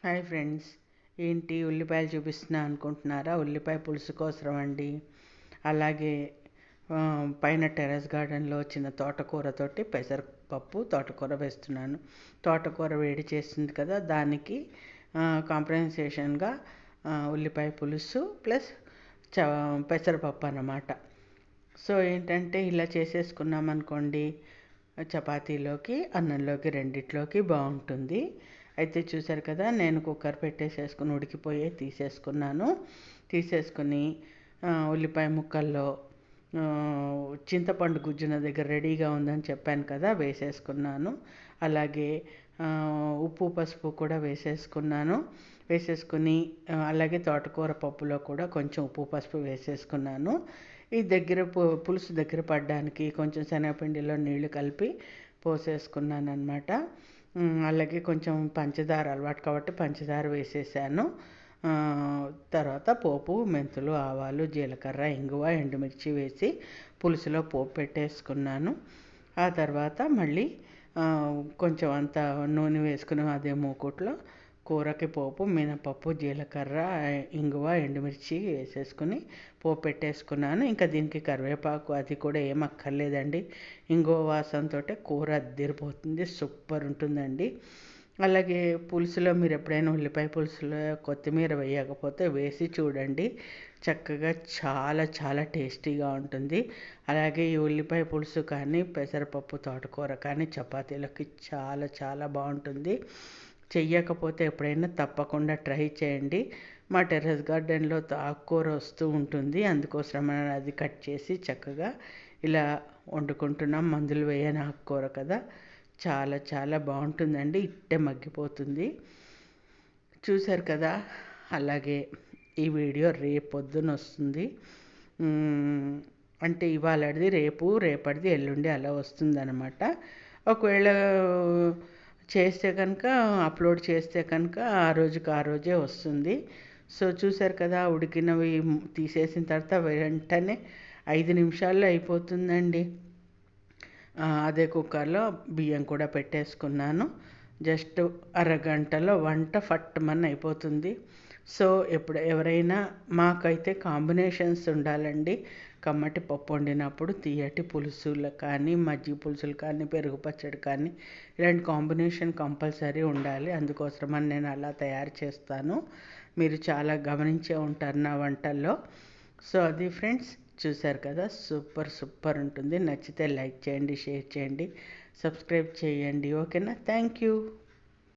Hi friends, ఏంటి ఉల్లిపాయలు చూపిస్తున్నా అనుకుంటున్నారా? ఉల్లిపాయ పులుసు కోసం అండి. అలాగే పైన టెర్రస్ గార్డెన్లో వచ్చిన తోటకూరతోటి పెసరపప్పు తోటకూర వేస్తున్నాను. తోటకూర వేడి చేస్తుంది కదా, దానికి కాంపెన్సేషన్గా ఉల్లిపాయ పులుసు ప్లస్ పెసరపప్పు అన్నమాట. సో ఏంటంటే ఇలా చేసేసుకున్నాం అనుకోండి, చపాతీలోకి అన్నంలోకి రెండిట్లోకి బాగుంటుంది. అయితే చూసారు కదా, నేను కుక్కర్ పెట్టేసేసుకుని ఉడికిపోయే తీసేసుకుని ఉల్లిపాయ ముక్కల్లో చింతపండు గుజ్జు నా దగ్గర రెడీగా ఉందని చెప్పాను కదా, వేసేసుకున్నాను. అలాగే ఉప్పు పసుపు కూడా వేసేసుకుని అలాగే తోటకూర పప్పులో కూడా కొంచెం ఉప్పు పసుపు వేసేసుకున్నాను. ఈ పులుసు దగ్గర పడడానికి కొంచెం శనగపిండిలో నీళ్లు కలిపి పోసేసుకున్నాను అనమాట. అలాగే కొంచెం పంచదార అలవాటు కాబట్టి పంచదార వేసేసాను. తర్వాత పోపు, మెంతులు, ఆవాలు, జీలకర్ర, ఇంగువ, ఎండుమిర్చి వేసి పులుసులో పోపు పెట్టేసుకున్నాను. ఆ తర్వాత మళ్ళీ కొంచెం అంత నూనె వేసుకుని అదే మూకుట్లో కూరకి పోపు, మినపప్పు, జీలకర్ర, ఇంగువ, ఎండుమిర్చి వేసేసుకుని పోపు పెట్టేసుకున్నాను. ఇంకా దీనికి కరివేపాకు అది కూడా ఏం అక్కర్లేదండి. ఇంగువ వాసనతో కూర అద్దిరిపోతుంది, సూపర్ ఉంటుందండి. అలాగే పులుసులో మీరు ఎప్పుడైనా ఉల్లిపాయ పులుసులో కొత్తిమీర వేయకపోతే వేసి చూడండి, చక్కగా చాలా చాలా టేస్టీగా ఉంటుంది. అలాగే ఈ ఉల్లిపాయ పులుసు కానీ పెసరపప్పు తోటకూర కానీ చపాతీలకి చాలా చాలా బాగుంటుంది. చెయ్యకపోతే ఎప్పుడైనా తప్పకుండా ట్రై చేయండి. మా టెర్రస్ గార్డెన్లో ఆకుకూర వస్తూ ఉంటుంది, అందుకోసం అది కట్ చేసి చక్కగా ఇలా వండుకుంటున్నాం. మందులు వేయని ఆకుకూర కదా, చాలా చాలా బాగుంటుందండి, ఇట్టే మగ్గిపోతుంది. చూశారు కదా. అలాగే ఈ వీడియో రేపు పొద్దున వస్తుంది. అంటే ఇవాళది రేపు, రేపటిది ఎల్లుండి అలా వస్తుందన్నమాట. ఒకవేళ చేస్తే కనుక అప్లోడ్ చేస్తే కనుక ఆ రోజుకి ఆ రోజే వస్తుంది. సో చూశారు కదా, ఉడికినవి తీసేసిన తర్వాత వెంటనే 5 నిమిషాల్లో అయిపోతుందండి. అదే కుక్కర్లో బియ్యం కూడా పెట్టేసుకున్నాను. జస్ట్ అరగంటలో వంట ఫట్టుమని అయిపోతుంది. సో ఎవరైనా మాకైతే కాంబినేషన్స్ ఉండాలండి. కమ్మటి పప్పు వండినప్పుడు తీయటి పులుసులు కానీ, మజ్జిగ పులుసులు కానీ, పెరుగు పచ్చడి కానీ, ఇలాంటి కాంబినేషన్ కంపల్సరీ ఉండాలి. అందుకోసమని నేను అలా తయారు చేస్తాను. మీరు చాలా గమనించే ఉంటారు నా వంటల్లో. సో అది ఫ్రెండ్స్, చూశారు కదా, సూపర్ సూపర్ ఉంటుంది. నచ్చితే లైక్ చేయండి, షేర్ చేయండి, సబ్స్క్రైబ్ చేయండి. ఓకేనా? Thank you.